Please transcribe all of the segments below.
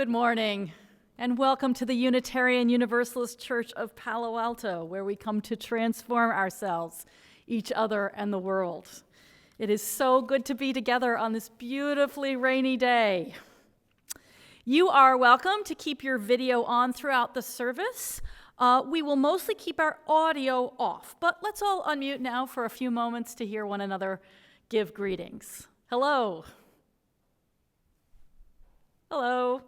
Good morning, and welcome to the Unitarian Universalist Church of Palo Alto, where we come to transform ourselves, each other, and the world. It is so good to be together on this beautifully rainy day. You are welcome to keep your video on throughout the service. We will mostly keep our audio off, but let's all unmute now for a few moments to hear one another give greetings. Hello. Hello.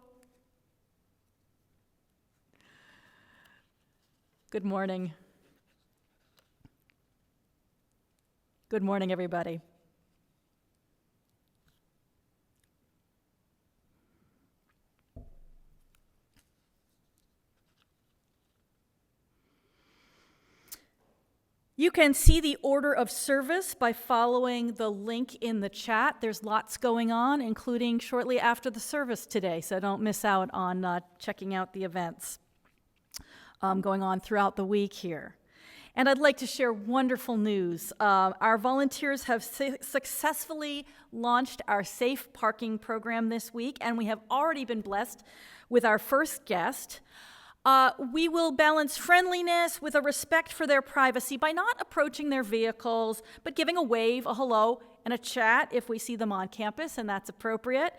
Good morning. Good morning, everybody. You can see the order of service by following the link in the chat. There's lots going on, including shortly after the service today, so don't miss out on checking out the events going on throughout the week here. And I'd like to share wonderful news. Our volunteers have successfully launched our safe parking program this week, and we have already been blessed with our first guest. We will balance friendliness with a respect for their privacy by not approaching their vehicles, but giving a wave, a hello, and a chat if we see them on campus, and that's appropriate.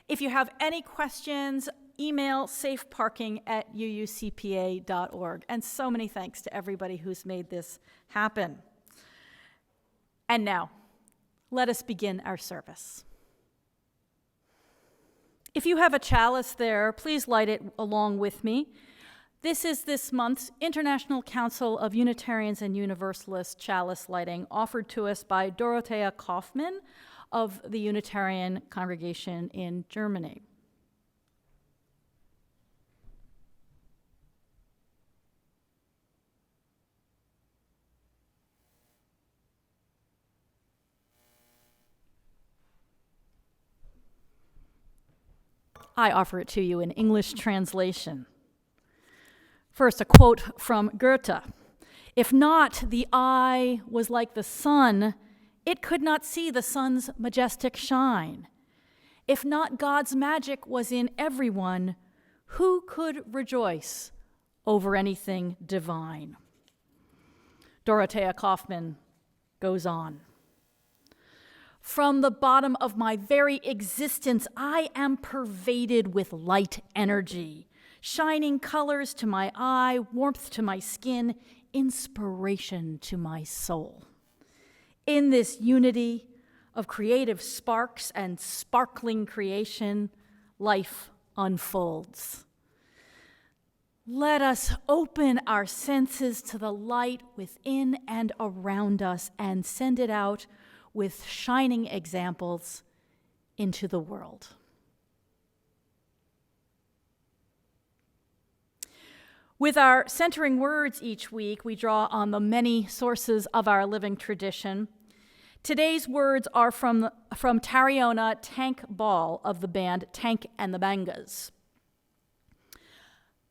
If you have any questions, email safeparking@uucpa.org. And so many thanks to everybody who's made this happen. And now, let us begin our service. If you have a chalice there, please light it along with me. This is this month's International Council of Unitarians and Universalists chalice lighting, offered to us by Dorothea Kaufmann of the Unitarian congregation in Germany. I offer it to you in English translation. First, a quote from Goethe. "If not the eye was like the sun, it could not see the sun's majestic shine. If not God's magic was in everyone, who could rejoice over anything divine?" Dorothea Kaufmann goes on. "From the bottom of my very existence, I am pervaded with light energy, shining colors to my eye, warmth to my skin, inspiration to my soul. In this unity of creative sparks and sparkling creation, life unfolds. Let us open our senses to the light within and around us and send it out with shining examples into the world." With our centering words each week, we draw on the many sources of our living tradition. Today's words are from Tariona Tank Ball of the band Tank and the Bangas.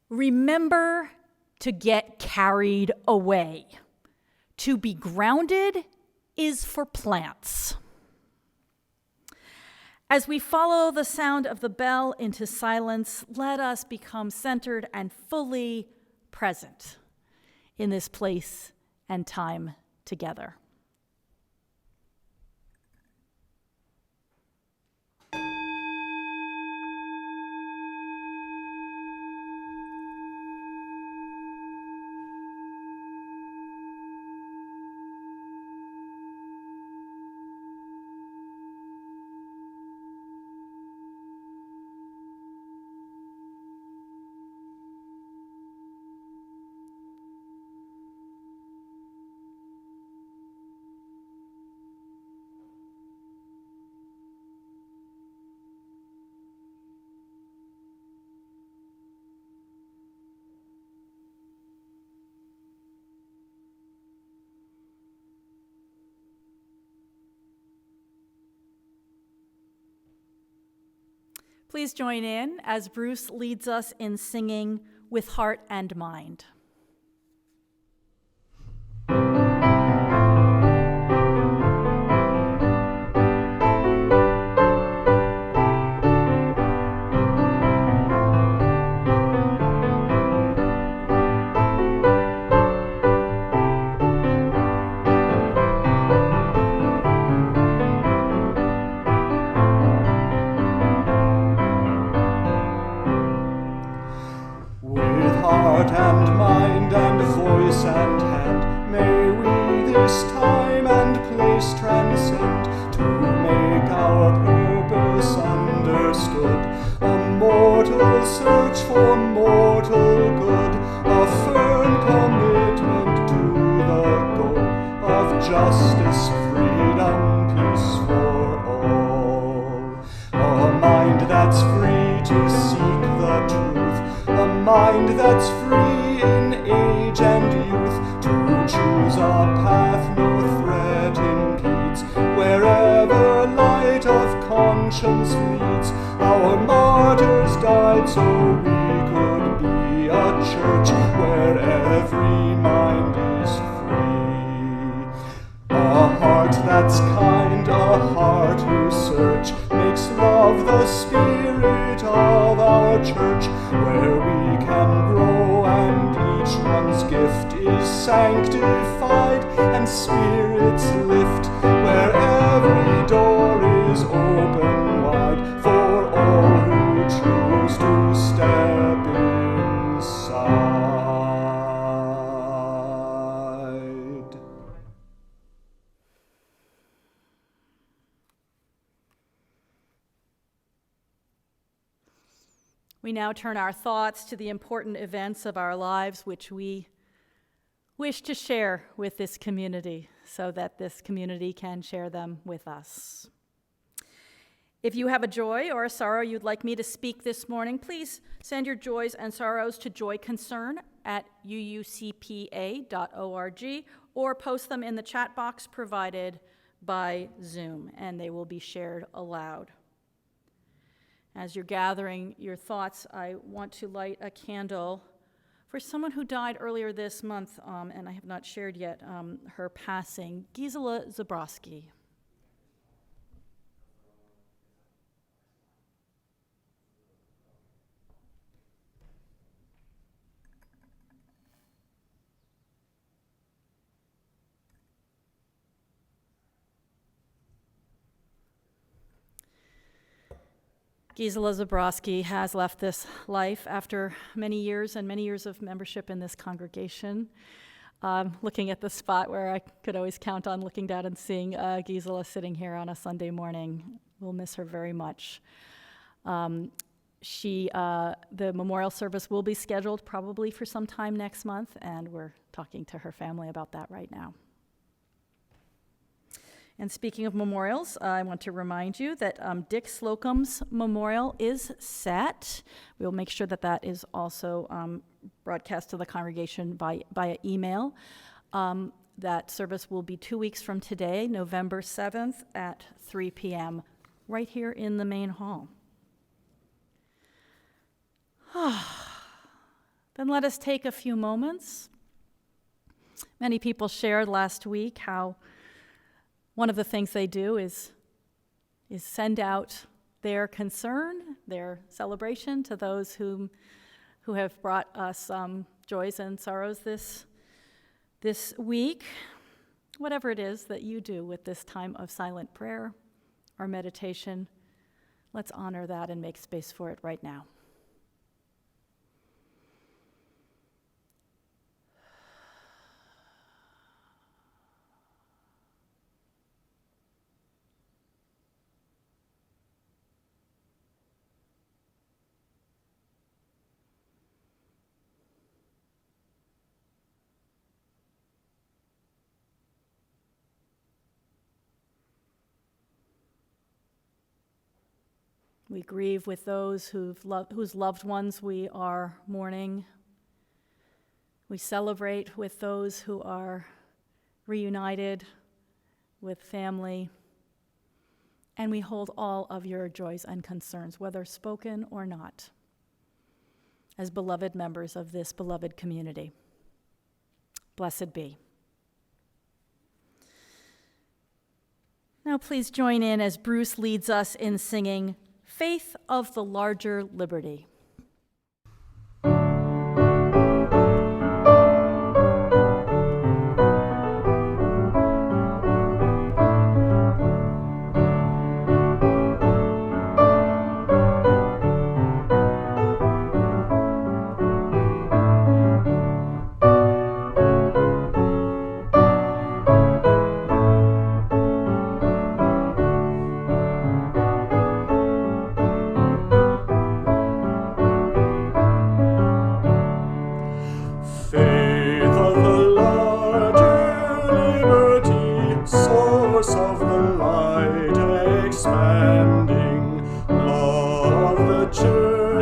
"Remember to get carried away. To be grounded is for plants." As we follow the sound of the bell into silence, let us become centered and fully present in this place and time together. Please join in as Bruce leads us in singing "With Heart and Mind." stood, a mortal search for mortal good, a firm commitment to the goal of justice, freedom, peace for all. A mind that's free to seek the truth, a mind that's free in age and youth, to choose a path no threat impedes, wherever light of conscience leads. Our martyrs died so we could be a church where every mind is free. A heart that's kind, a heart whose search makes love the spirit of our church, where we can grow and each one's gift is sanctified and spirits lift, where every door is open wide for all who choose to step inside. We now turn our thoughts to the important events of our lives which we wish to share with this community so that this community can share them with us. If you have a joy or a sorrow you'd like me to speak this morning, please send your joys and sorrows to joyconcern@uucpa.org or post them in the chat box provided by Zoom, and they will be shared aloud. As you're gathering your thoughts, I want to light a candle for someone who died earlier this month, and I have not shared yet her passing, Gisela Zabrowski. Gisela Zabrowski has left this life after many years and many years of membership in this congregation. Looking at the spot where I could always count on looking down and seeing Gisela sitting here on a Sunday morning. We'll miss her very much. The memorial service will be scheduled probably for some time next month, and we're talking to her family about that right now. And speaking of memorials, I want to remind you that Dick Slocum's memorial is set. We'll make sure that that is also broadcast to the congregation via email. That service will be 2 weeks from today, November 7th at 3 p.m., right here in the main hall. Then let us take a few moments. Many people shared last week how one of the things they do is send out their concern, their celebration to those who have brought us joys and sorrows this week. Whatever it is that you do with this time of silent prayer or meditation, let's honor that and make space for it right now. We grieve with those whose loved ones we are mourning. We celebrate with those who are reunited with family. And we hold all of your joys and concerns, whether spoken or not, as beloved members of this beloved community. Blessed be. Now please join in as Bruce leads us in singing Faith of the Larger Liberty.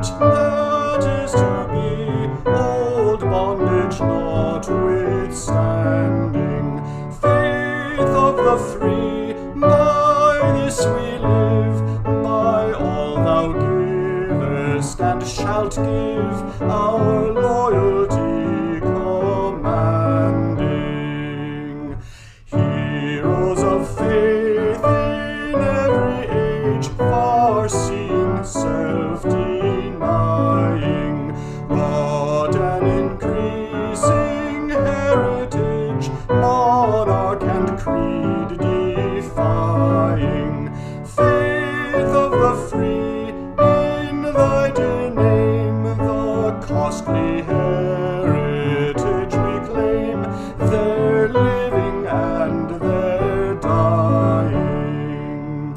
that is to be, old bondage notwithstanding. Faith of the free, by this we live, by all thou givest and shalt give, our loyalty commanding. Heroes of faith in every age, far-seeing, self-denying, wrought an increasing heritage, monarch and creed defying. Faith of the free, in thy dear name, the costly heritage we claim, their living and their dying.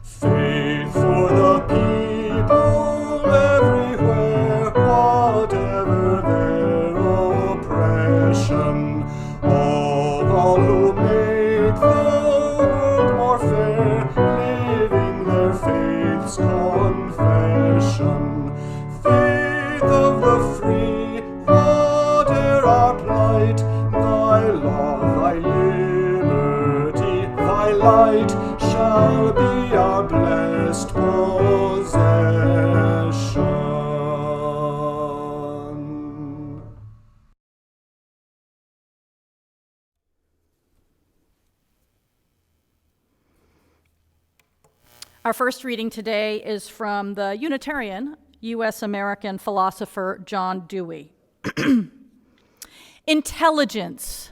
Faith for the people everywhere, whatever their oppression, of all who make the world more fair, living their faith's confession. Faith of the free, whate'er our plight, thy law, thy liberty, thy light shall be our blessed possession. Our first reading today is from the Unitarian U.S. American philosopher John Dewey. Intelligence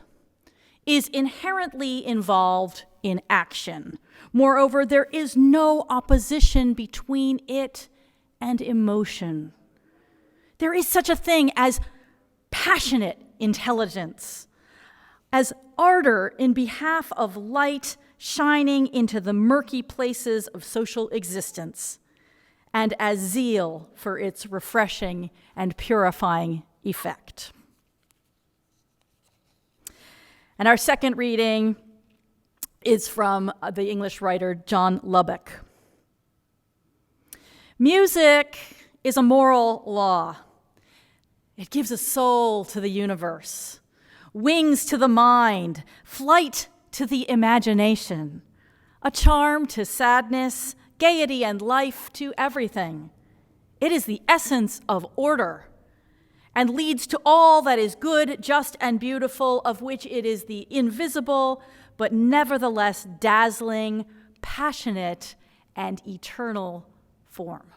is inherently involved in action. Moreover, there is no opposition between it and emotion. There is such a thing as passionate intelligence, as ardor in behalf of light shining into the murky places of social existence, and as zeal for its refreshing and purifying effect. And our second reading is from the English writer John Lubbock. Music is a moral law. It gives a soul to the universe, wings to the mind, flight to the imagination, a charm to sadness, gaiety and life to everything. It is the essence of order and leads to all that is good, just, and beautiful, of which it is the invisible, but nevertheless dazzling, passionate, and eternal form.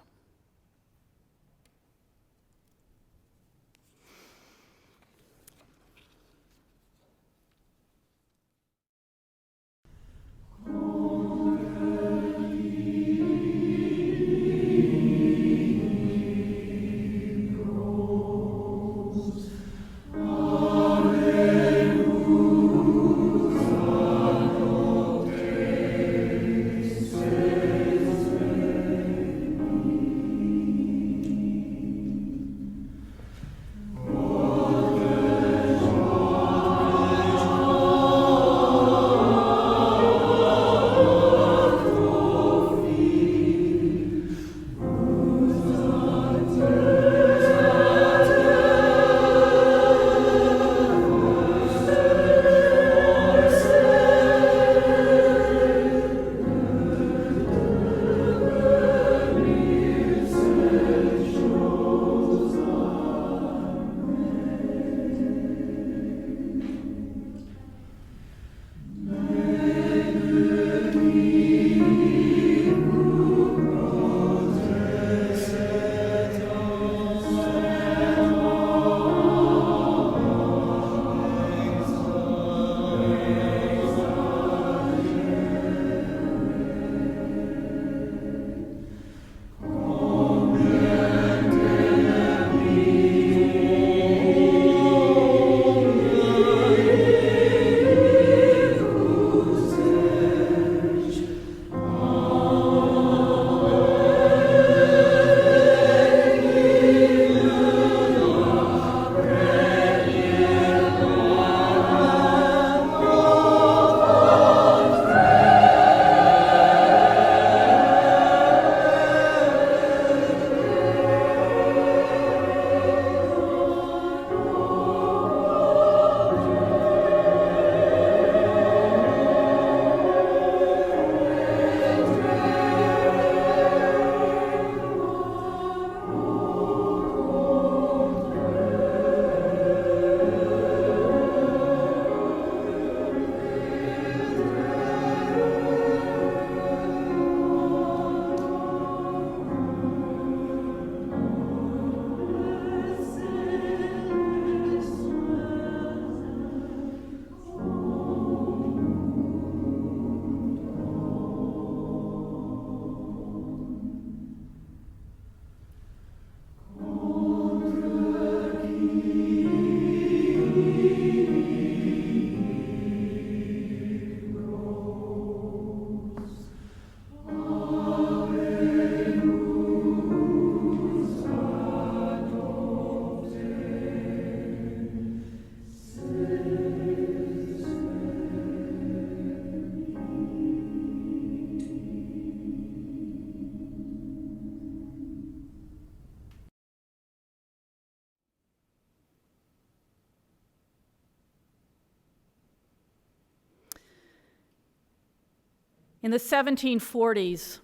In the 1740s,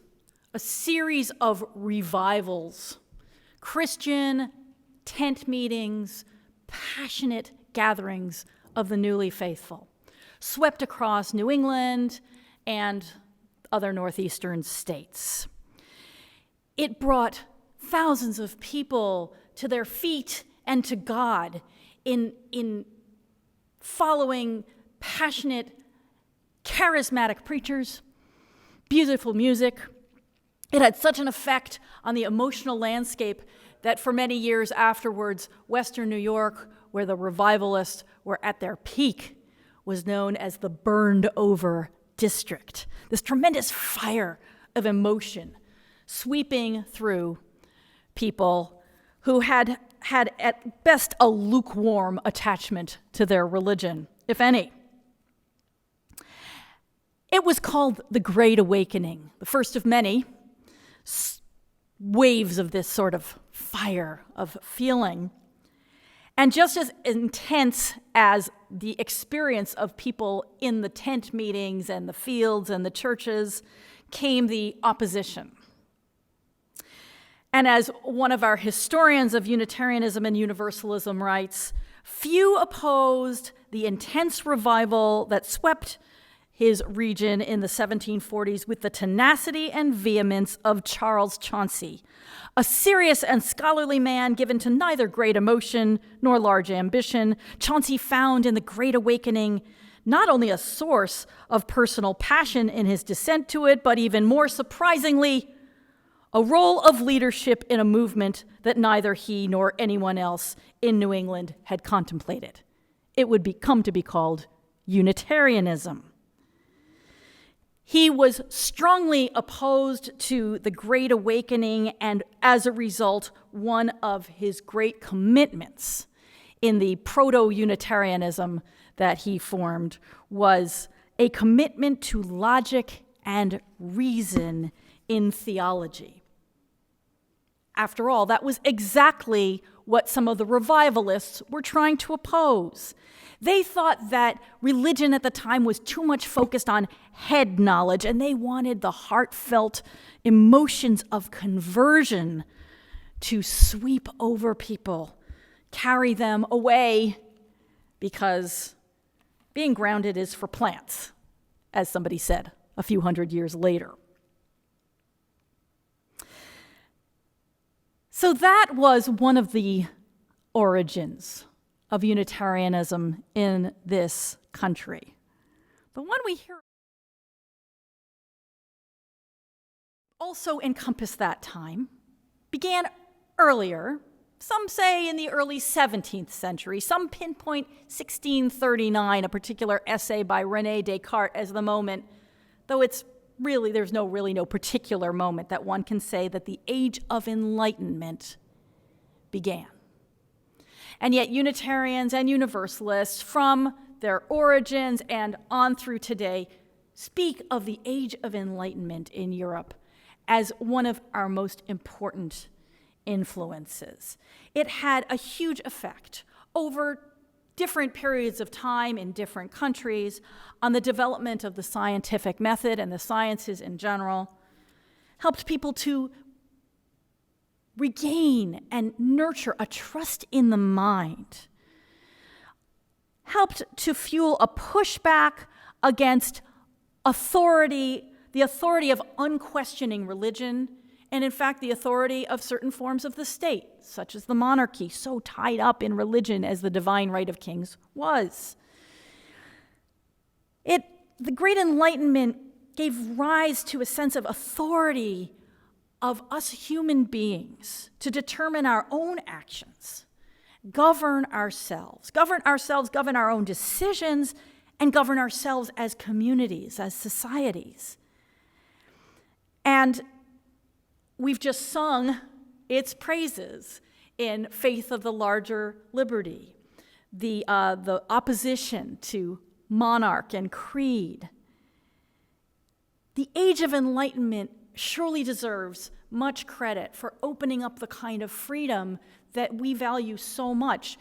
a series of revivals, Christian tent meetings, passionate gatherings of the newly faithful, swept across New England and other northeastern states. It brought thousands of people to their feet and to God in following passionate, charismatic preachers, beautiful music. It had such an effect on the emotional landscape that for many years afterwards, Western New York, where the revivalists were at their peak, was known as the burned over district. This tremendous fire of emotion sweeping through people who had at best a lukewarm attachment to their religion, if any. It was called the Great Awakening, the first of many waves of this sort of fire of feeling. And just as intense as the experience of people in the tent meetings and the fields and the churches came the opposition. And as one of our historians of Unitarianism and Universalism writes, few opposed the intense revival that swept his region in the 1740s with the tenacity and vehemence of Charles Chauncey, a serious and scholarly man given to neither great emotion nor large ambition. Chauncey found in the Great Awakening not only a source of personal passion in his dissent to it, but even more surprisingly, a role of leadership in a movement that neither he nor anyone else in New England had contemplated. It would come to be called Unitarianism. He was strongly opposed to the Great Awakening, and as a result, one of his great commitments in the proto-Unitarianism that he formed was a commitment to logic and reason in theology. After all, that was exactly what some of the revivalists were trying to oppose. They thought that religion at the time was too much focused on head knowledge, and they wanted the heartfelt emotions of conversion to sweep over people, carry them away, because being grounded is for plants, as somebody said a few hundred years later. So that was one of the origins of Unitarianism in this country. The one we hear also encompass that time, began earlier, some say in the early 17th century, some pinpoint 1639, a particular essay by René Descartes as the moment, though there's no particular moment that one can say that the age of enlightenment began. And yet Unitarians and Universalists, from their origins and on through today, speak of the age of enlightenment in Europe as one of our most important influences. It had a huge effect over different periods of time in different countries on the development of the scientific method and the sciences in general, helped people to regain and nurture a trust in the mind, helped to fuel a pushback against authority, the authority of unquestioning religion, and in fact the authority of certain forms of the state, such as the monarchy, so tied up in religion as the divine right of kings was. The Great Enlightenment gave rise to a sense of authority of us human beings to determine our own actions, govern ourselves, govern our own decisions, and govern ourselves as communities, as societies. And we've just sung its praises in Faith of the Larger Liberty, the opposition to monarch and creed. The Age of Enlightenment surely deserves much credit for opening up the kind of freedom that we value so much,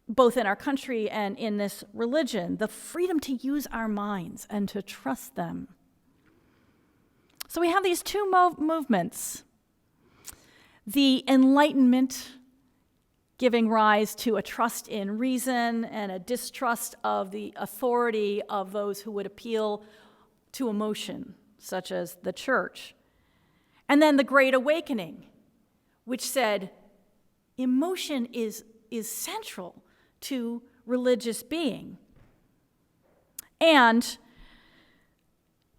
both in our country and in this religion, the freedom to use our minds and to trust them. So we have these two movements. The Enlightenment giving rise to a trust in reason and a distrust of the authority of those who would appeal to emotion, such as the church. And then the Great Awakening, which said emotion is central to religious being. And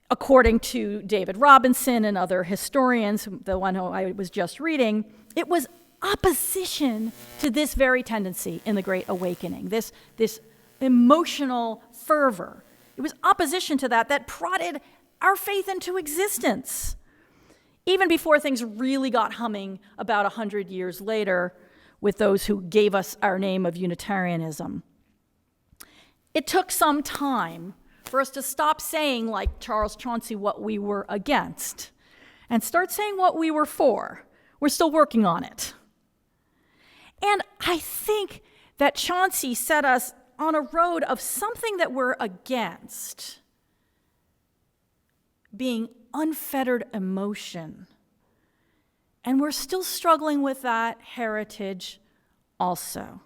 according to David Robinson and other historians, the one who I was just reading, it was opposition to this very tendency in the Great Awakening, this emotional fervor. It was opposition to that prodded our faith into existence. Even before things really got humming about 100 years later with those who gave us our name of Unitarianism. It took some time for us to stop saying, like Charles Chauncey, what we were against, and start saying what we were for. We're still working on it. And I think that Chauncey set us on a road of something that we're against, being unfettered emotion. And we're still struggling with that heritage also.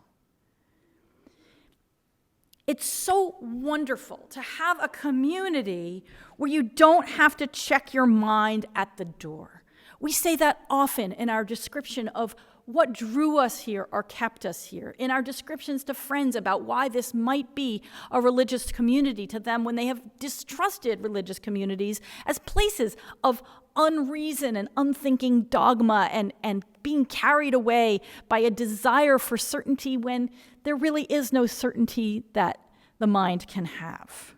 It's so wonderful to have a community where you don't have to check your mind at the door. We say that often in our description of what drew us here or kept us here, in our descriptions to friends about why this might be a religious community to them when they have distrusted religious communities as places of unreason and unthinking dogma and being carried away by a desire for certainty when there really is no certainty that the mind can have.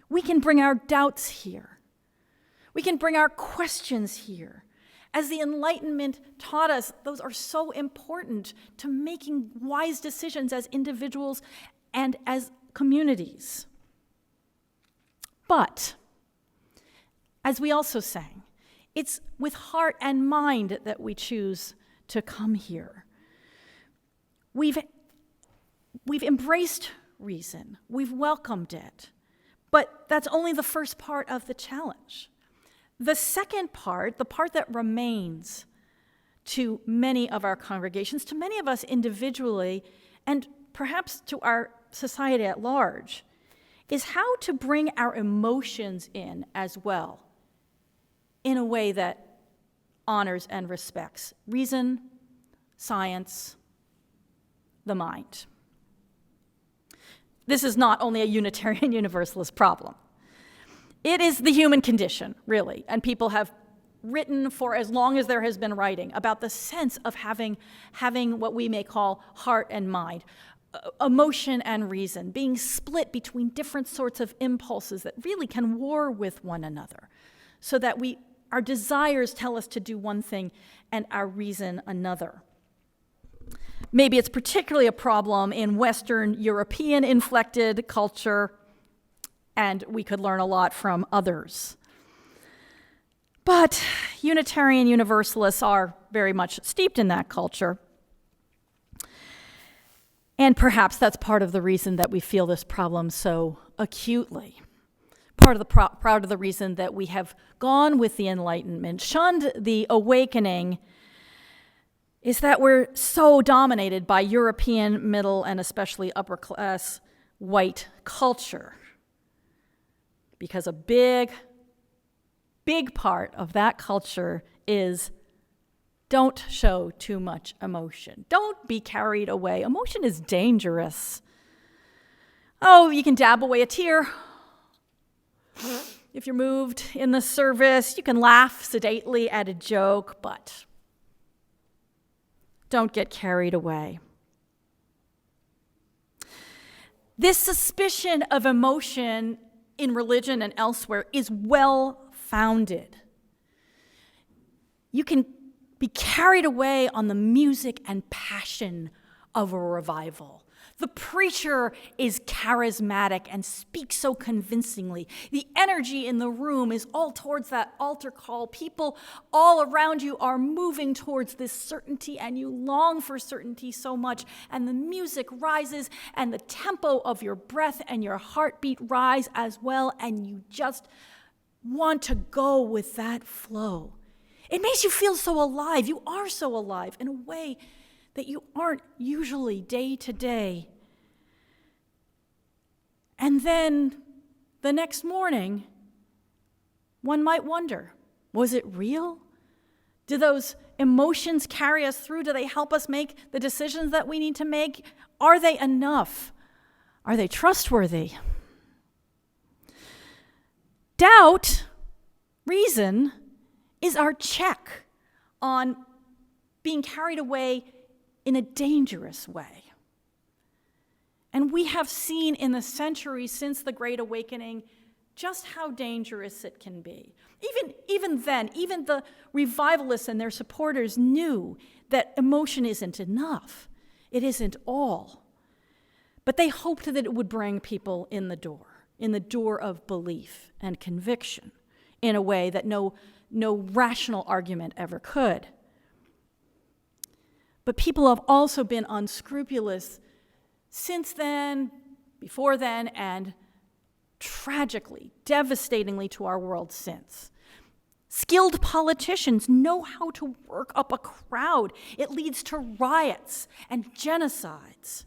We can bring our doubts here. We can bring our questions here. As the Enlightenment taught us, those are so important to making wise decisions as individuals and as communities. But, as we also sang, it's with heart and mind that we choose to come here. We've embraced reason. We've welcomed it. But that's only the first part of the challenge. The second part, the part that remains to many of our congregations, to many of us individually, and perhaps to our society at large, is how to bring our emotions in as well, in a way that honors and respects reason, science, the mind. This is not only a Unitarian Universalist problem. It is the human condition, really, and people have written for as long as there has been writing about the sense of having what we may call heart and mind, emotion and reason, being split between different sorts of impulses that really can war with one another, so that our desires tell us to do one thing and our reason another. Maybe it's particularly a problem in Western European-inflected culture, and we could learn a lot from others. But Unitarian Universalists are very much steeped in that culture. And perhaps that's part of the reason that we feel this problem so acutely. Part of the reason that we have gone with the Enlightenment, shunned the Awakening, is that we're so dominated by European middle and especially upper class white culture. Because a big part of that culture is don't show too much emotion. Don't be carried away. Emotion is dangerous. Oh, you can dab away a tear. If you're moved in the service, you can laugh sedately at a joke, but don't get carried away. This suspicion of emotion in religion and elsewhere is well-founded. You can be carried away on the music and passion of a revival. The preacher is charismatic and speaks so convincingly. The energy in the room is all towards that altar call. People all around you are moving towards this certainty, and you long for certainty so much. And the music rises, and the tempo of your breath and your heartbeat rise as well, and you just want to go with that flow. It makes you feel so alive. You are so alive in a way that you aren't usually day to day. And then the next morning, one might wonder, was it real? Do those emotions carry us through? Do they help us make the decisions that we need to make? Are they enough? Are they trustworthy? Doubt, reason, is our check on being carried away in a dangerous way. And we have seen in the centuries since the Great Awakening just how dangerous it can be. Even then, even the revivalists and their supporters knew that emotion isn't enough. It isn't all. But they hoped that it would bring people in the door of belief and conviction, in a way that no rational argument ever could. But people have also been unscrupulous since then, before then, and tragically, devastatingly to our world since. Skilled politicians know how to work up a crowd. It leads to riots and genocides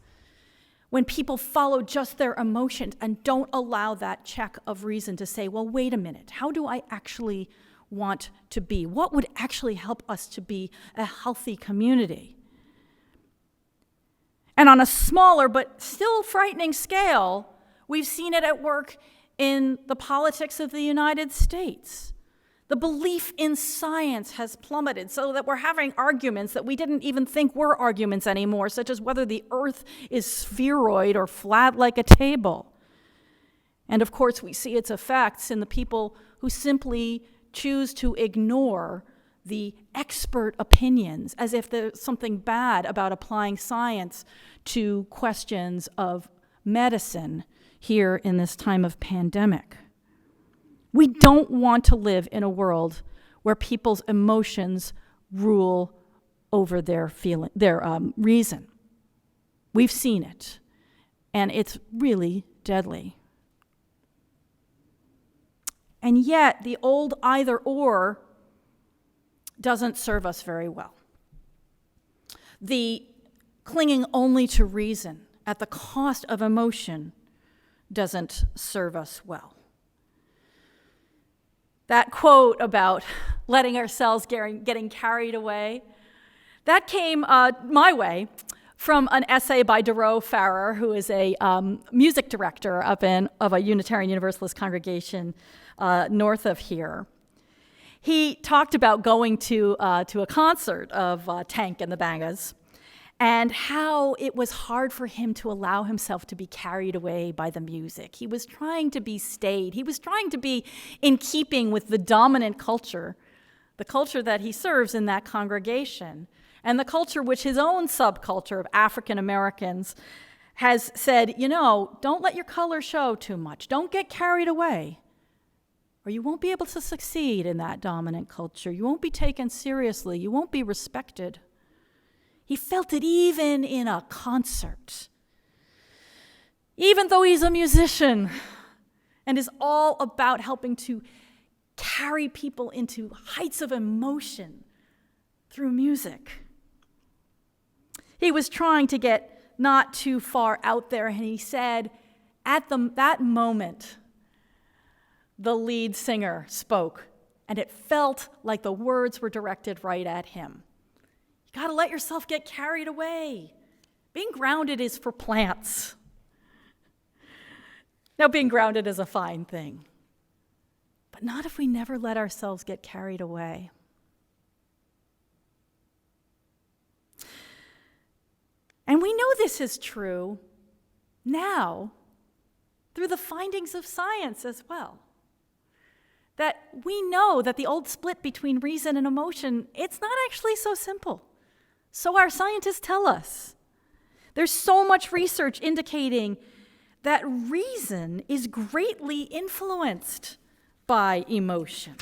when people follow just their emotions and don't allow that check of reason to say, well, wait a minute, how do I actually want to be? What would actually help us to be a healthy community? And on a smaller but still frightening scale, we've seen it at work in the politics of the United States. The belief in science has plummeted so that we're having arguments that we didn't even think were arguments anymore, such as whether the earth is spheroid or flat like a table. And of course, we see its effects in the people who simply choose to ignore the expert opinions as if there's something bad about applying science to questions of medicine here in this time of pandemic. We don't want to live in a world where people's emotions rule over their reason. We've seen it, and it's really deadly. And yet, the old either-or doesn't serve us very well. The clinging only to reason at the cost of emotion doesn't serve us well. That quote about letting ourselves getting carried away, that came my way from an essay by Dero Farrer, who is a music director of a Unitarian Universalist congregation north of here. He talked about going to a concert of Tank and the Bangas, and how it was hard for him to allow himself to be carried away by the music. He was trying to be staid. He was trying to be in keeping with the dominant culture, the culture that he serves in that congregation, and the culture which his own subculture of African Americans has said, don't let your color show too much. Don't get carried away, or you won't be able to succeed in that dominant culture. You won't be taken seriously. You won't be respected. He felt it even in a concert. Even though he's a musician and is all about helping to carry people into heights of emotion through music. He was trying to get not too far out there, and he said, at that moment, the lead singer spoke, and it felt like the words were directed right at him. You got to let yourself get carried away. Being grounded is for plants. Now, being grounded is a fine thing, but not if we never let ourselves get carried away. And we know this is true now through the findings of science as well. That we know that the old split between reason and emotion, it's not actually so simple. So our scientists tell us. There's so much research indicating that reason is greatly influenced by emotion,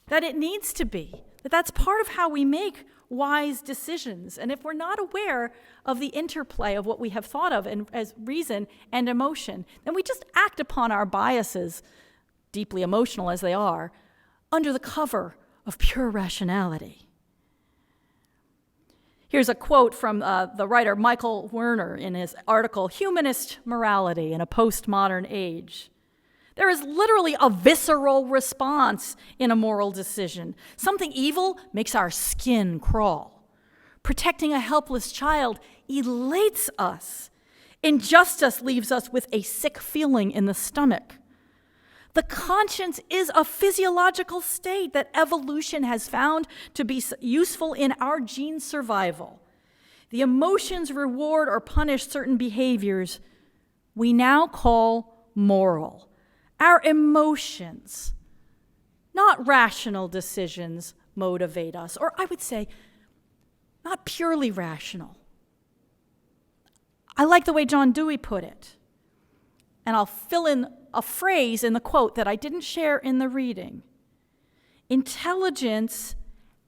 that it needs to be, that that's part of how we make wise decisions. And if we're not aware of the interplay of what we have thought of as reason and emotion, then we just act upon our biases deeply emotional as they are, under the cover of pure rationality. Here's a quote from the writer Michael Werner in his article, Humanist Morality in a Postmodern Age. There is literally a visceral response in a moral decision. Something evil makes our skin crawl. Protecting a helpless child elates us. Injustice leaves us with a sick feeling in the stomach. The conscience is a physiological state that evolution has found to be useful in our gene survival. The emotions reward or punish certain behaviors we now call moral. Our emotions, not rational decisions, motivate us, or I would say, not purely rational. I like the way John Dewey put it, and I'll fill in a phrase in the quote that I didn't share in the reading. Intelligence,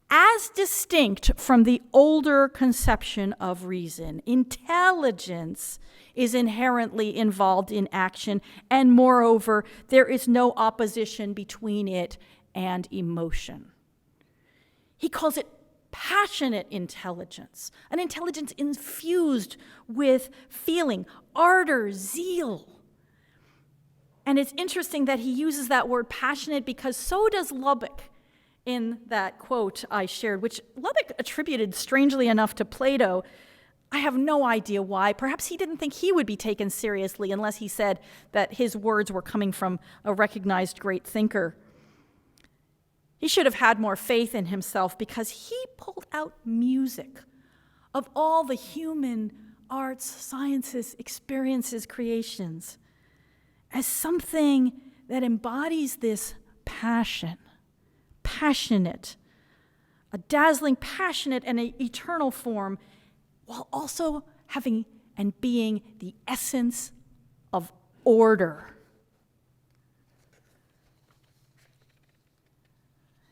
as distinct from the older conception of reason, intelligence is inherently involved in action, and moreover, there is no opposition between it and emotion. He calls it passionate intelligence, an intelligence infused with feeling, ardor, zeal. And it's interesting that he uses that word passionate because so does Lubbock in that quote I shared, which Lubbock attributed strangely enough to Plato. I have no idea why. Perhaps he didn't think he would be taken seriously unless he said that his words were coming from a recognized great thinker. He should have had more faith in himself because he pulled out music of all the human arts, sciences, experiences, creations as something that embodies this passion, passionate, a dazzling, passionate, and an eternal form, while also having and being the essence of order.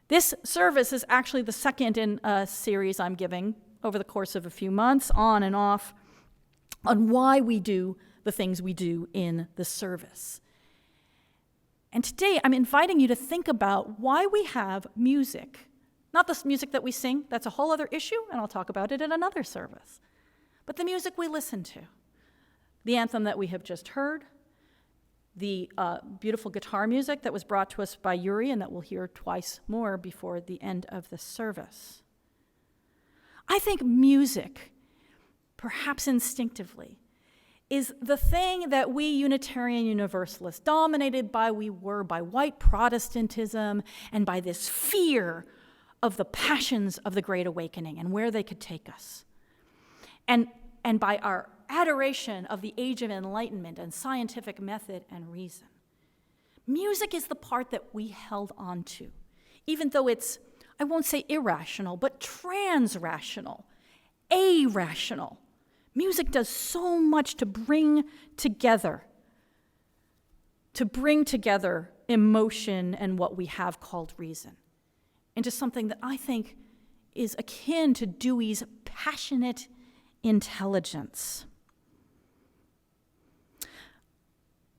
This service is actually the second in a series I'm giving over the course of a few months, on and off, on why we do the things we do in the service. And today I'm inviting you to think about why we have music. Not the music that we sing, that's a whole other issue, and I'll talk about it in another service. But the music we listen to, the anthem that we have just heard, the beautiful guitar music that was brought to us by Yuri and that we'll hear twice more before the end of the service. I think music, perhaps instinctively, is the thing that we Unitarian Universalists, dominated by white Protestantism and by this fear of the passions of the Great Awakening and where they could take us, and by our adoration of the age of enlightenment and scientific method and reason. Music is the part that we held on to, even though it's, I won't say irrational, but trans-rational, a-rational. Music does so much to bring together emotion and what we have called reason into something that I think is akin to Dewey's passionate intelligence.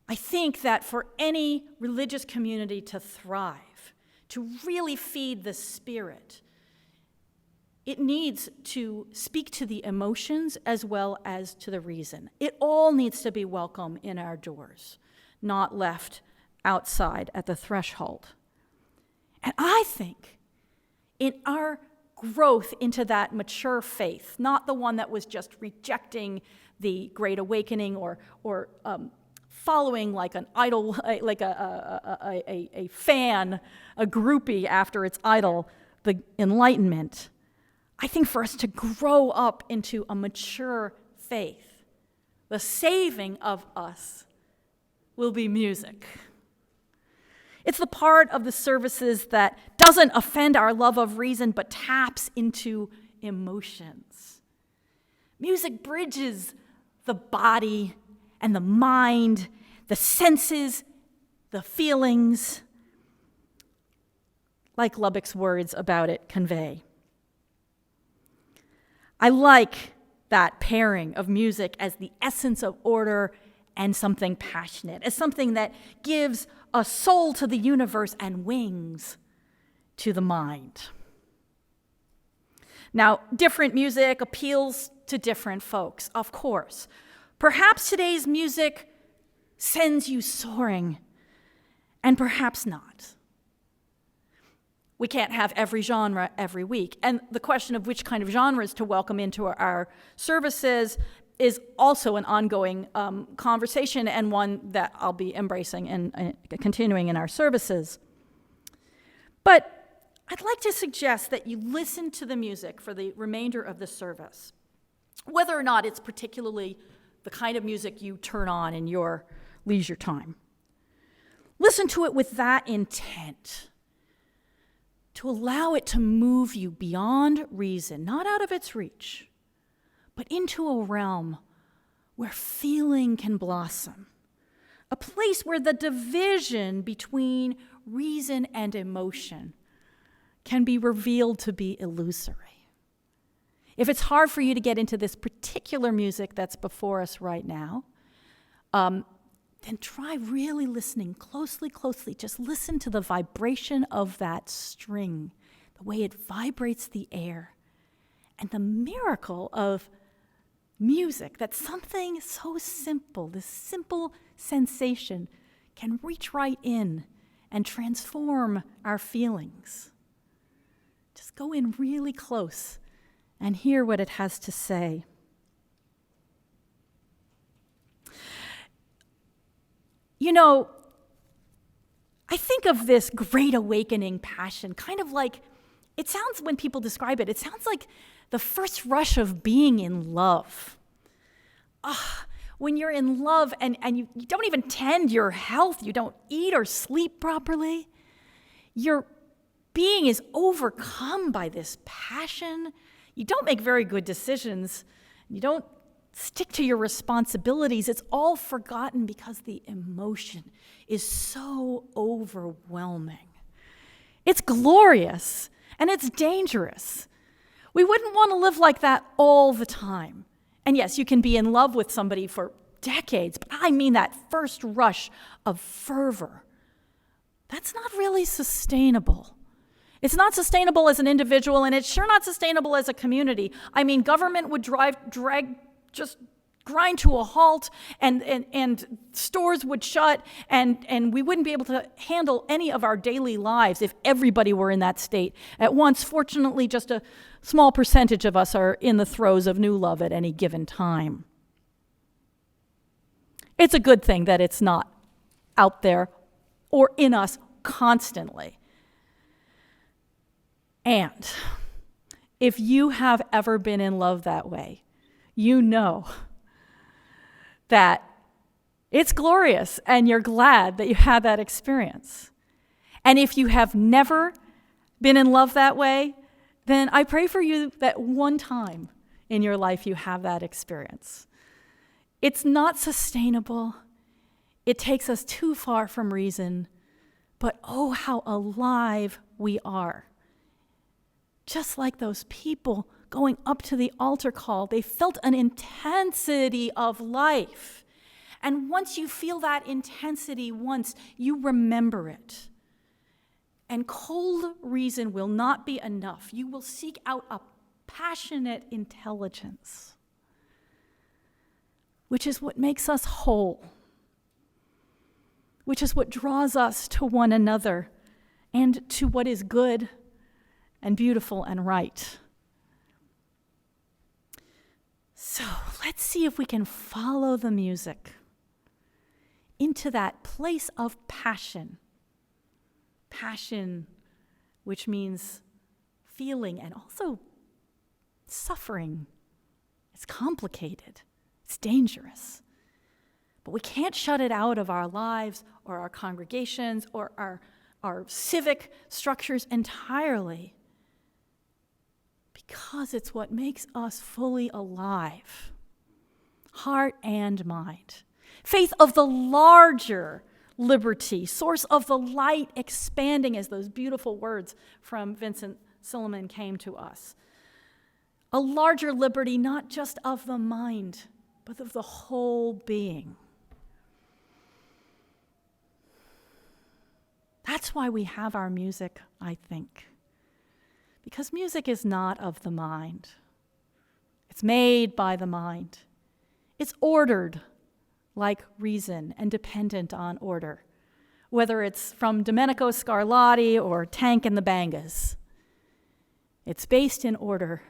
I think that for any religious community to thrive, to really feed the spirit, it needs to speak to the emotions as well as to the reason. It all needs to be welcome in our doors, not left outside at the threshold. And I think in our growth into that mature faith, not the one that was just rejecting the Great Awakening or following like an idol, like a fan, a groupie after its idol, the Enlightenment. I think for us to grow up into a mature faith, the saving of us will be music. It's the part of the services that doesn't offend our love of reason, but taps into emotions. Music bridges the body and the mind, the senses, the feelings, like Lubbock's words about it convey. I like that pairing of music as the essence of order and something passionate, as something that gives a soul to the universe and wings to the mind. Now, different music appeals to different folks, of course. Perhaps today's music sends you soaring, and perhaps not. We can't have every genre every week. And the question of which kind of genres to welcome into our services is also an ongoing conversation, and one that I'll be embracing and continuing in our services. But I'd like to suggest that you listen to the music for the remainder of the service, whether or not it's particularly the kind of music you turn on in your leisure time. Listen to it with that intent, to allow it to move you beyond reason, not out of its reach, but into a realm where feeling can blossom, a place where the division between reason and emotion can be revealed to be illusory. If it's hard for you to get into this particular music that's before us right now, then try really listening closely. Just listen to the vibration of that string, the way it vibrates the air, and the miracle of music, that something so simple, this simple sensation, can reach right in and transform our feelings. Just go in really close and hear what it has to say. You know, I think of this great awakening passion, kind of like, it sounds, when people describe it, it sounds like the first rush of being in love. When you're in love and you don't even tend your health, you don't eat or sleep properly, your being is overcome by this passion. You don't make very good decisions. You don't stick to your responsibilities. It's all forgotten because the emotion is so overwhelming. It's glorious and it's dangerous. We wouldn't want to live like that all the time. And yes, you can be in love with somebody for decades, but I mean that first rush of fervor. That's not really sustainable. It's not sustainable as an individual, and it's sure not sustainable as a community. I mean, government would just grind to a halt, and stores would shut, and we wouldn't be able to handle any of our daily lives if everybody were in that state at once. Fortunately, just a small percentage of us are in the throes of new love at any given time. It's a good thing that it's not out there or in us constantly. And if you have ever been in love that way, you know that it's glorious and you're glad that you had that experience. And if you have never been in love that way, then I pray for you that one time in your life you have that experience. It's not sustainable. It takes us too far from reason, but oh, how alive we are. Just like those people going up to the altar call, they felt an intensity of life. And once you feel that intensity once, you remember it. And cold reason will not be enough. You will seek out a passionate intelligence, which is what makes us whole, which is what draws us to one another and to what is good and beautiful and right. So let's see if we can follow the music into that place of passion. Passion, which means feeling and also suffering. It's complicated. It's dangerous. But we can't shut it out of our lives or our congregations or our civic structures entirely, because it's what makes us fully alive, heart and mind. Faith of the larger liberty, source of the light expanding, as those beautiful words from Vincent Silliman came to us. A larger liberty, not just of the mind, but of the whole being. That's why we have our music, I think. Because music is not of the mind. It's made by the mind. It's ordered like reason and dependent on order, whether it's from Domenico Scarlatti or Tank and the Bangas. It's based in order,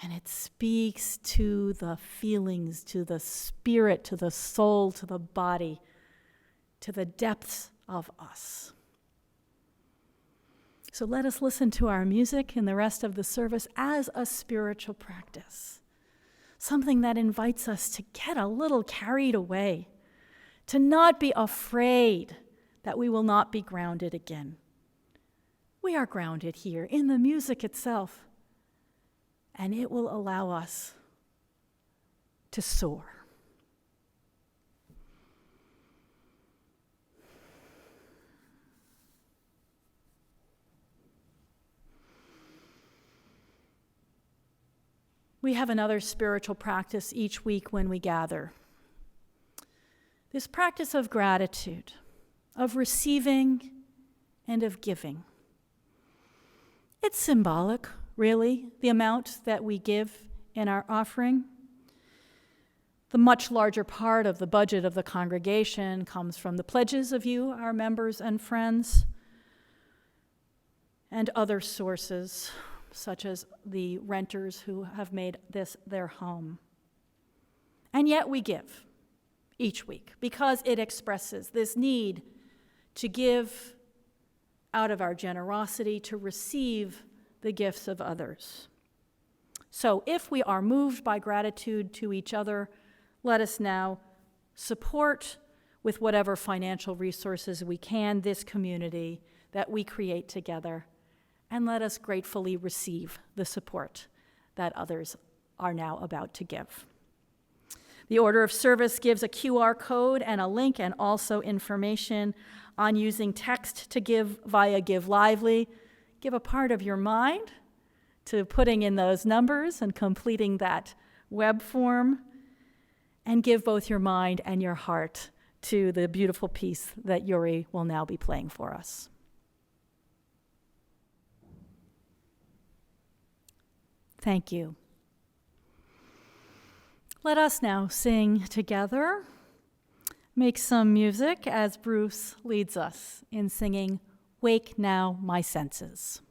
and it speaks to the feelings, to the spirit, to the soul, to the body, to the depths of us. So let us listen to our music in the rest of the service as a spiritual practice, something that invites us to get a little carried away, to not be afraid that we will not be grounded again. We are grounded here in the music itself, and it will allow us to soar. We have another spiritual practice each week when we gather. This practice of gratitude, of receiving and of giving. It's symbolic, really, the amount that we give in our offering. The much larger part of the budget of the congregation comes from the pledges of you, our members and friends, and other sources, such as the renters who have made this their home. And yet we give each week because it expresses this need to give out of our generosity, to receive the gifts of others. So if we are moved by gratitude to each other, let us now support with whatever financial resources we can this community that we create together. And let us gratefully receive the support that others are now about to give. The order of service gives a QR code and a link and also information on using text to give via Give Lively. Give a part of your mind to putting in those numbers and completing that web form, and give both your mind and your heart to the beautiful piece that Yuri will now be playing for us. Thank you. Let us now sing together, make some music as Bruce leads us in singing Wake Now My Senses.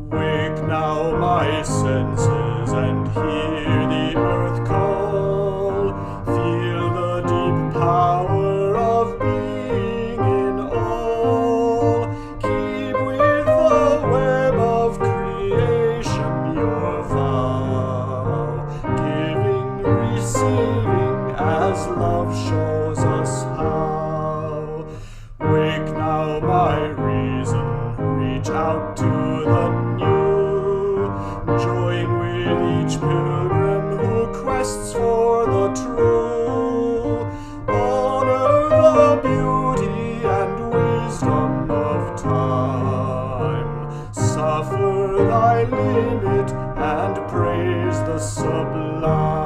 Wake now my senses and hear the earth call. Feel the deep power of being in all. Keep with the web of creation your vow. Giving, receiving as love shows us how. Wake now my reason, reach out to the join with each pilgrim who quests for the true. Honor the beauty and wisdom of time. Suffer thy limit and praise the sublime.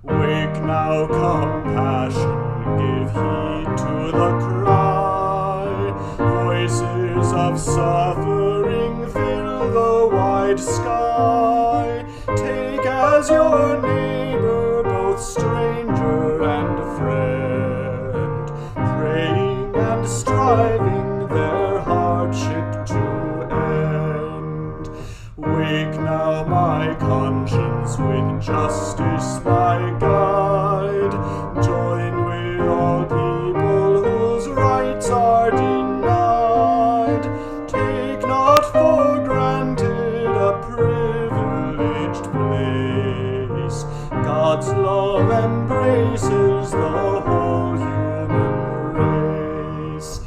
Wake now compassion, give heed to the cry. Voices of suffering fill the wide sky. Take as your neighbor both stranger and friend, praying and striving their hardship to end. Wake now my conscience, with justice my guide. Join with all people whose rights are denied. Take not for granted a privileged place. God's love embraces the whole human race.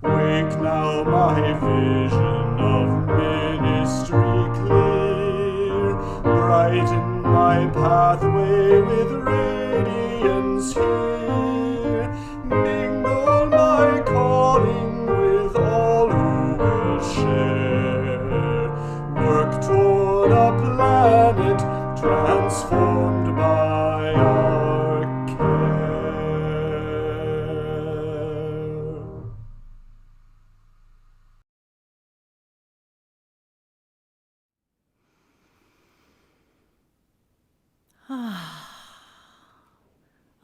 Wake now my vision of ministry clear. Brighten my pathway with radiance here. Mingle my calling with all who will share. Work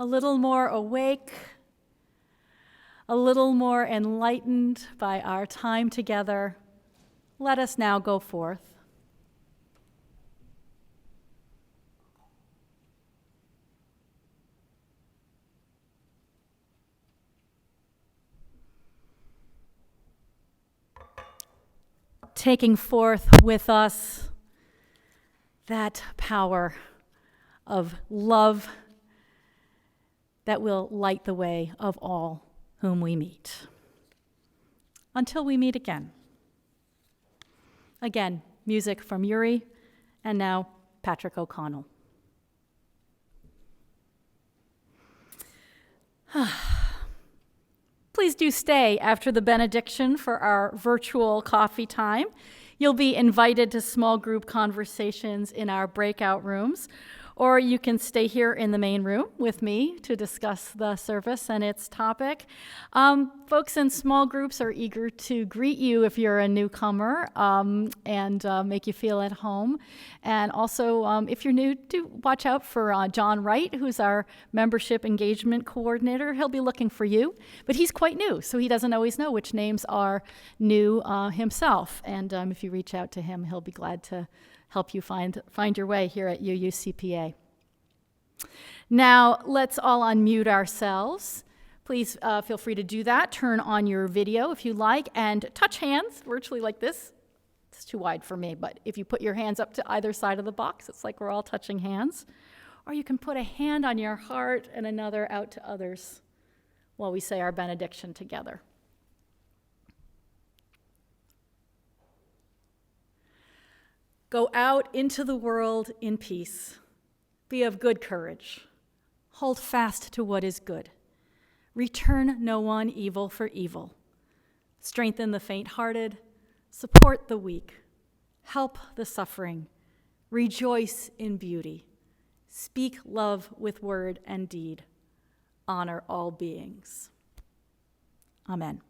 a little more awake, a little more enlightened by our time together, let us now go forth. Taking forth with us that power of love that will light the way of all whom we meet. Until we meet again. Again, music from Yuri, and now Patrick O'Connell. Please do stay after the benediction for our virtual coffee time. You'll be invited to small group conversations in our breakout rooms, or you can stay here in the main room with me to discuss the service and its topic. Folks in small groups are eager to greet you if you're a newcomer and make you feel at home. And also, if you're new, do watch out for John Wright, who's our membership engagement coordinator. He'll be looking for you, but he's quite new, so he doesn't always know which names are new himself. And if you reach out to him, he'll be glad to help you find your way here at UUCPA. Now, let's all unmute ourselves. Please feel free to do that. Turn on your video if you like, and touch hands virtually like this. It's too wide for me, but if you put your hands up to either side of the box, it's like we're all touching hands. Or you can put a hand on your heart and another out to others while we say our benediction together. Go out into the world in peace. Be of good courage. Hold fast to what is good. Return no one evil for evil. Strengthen the faint-hearted. Support the weak. Help the suffering. Rejoice in beauty. Speak love with word and deed. Honor all beings. Amen.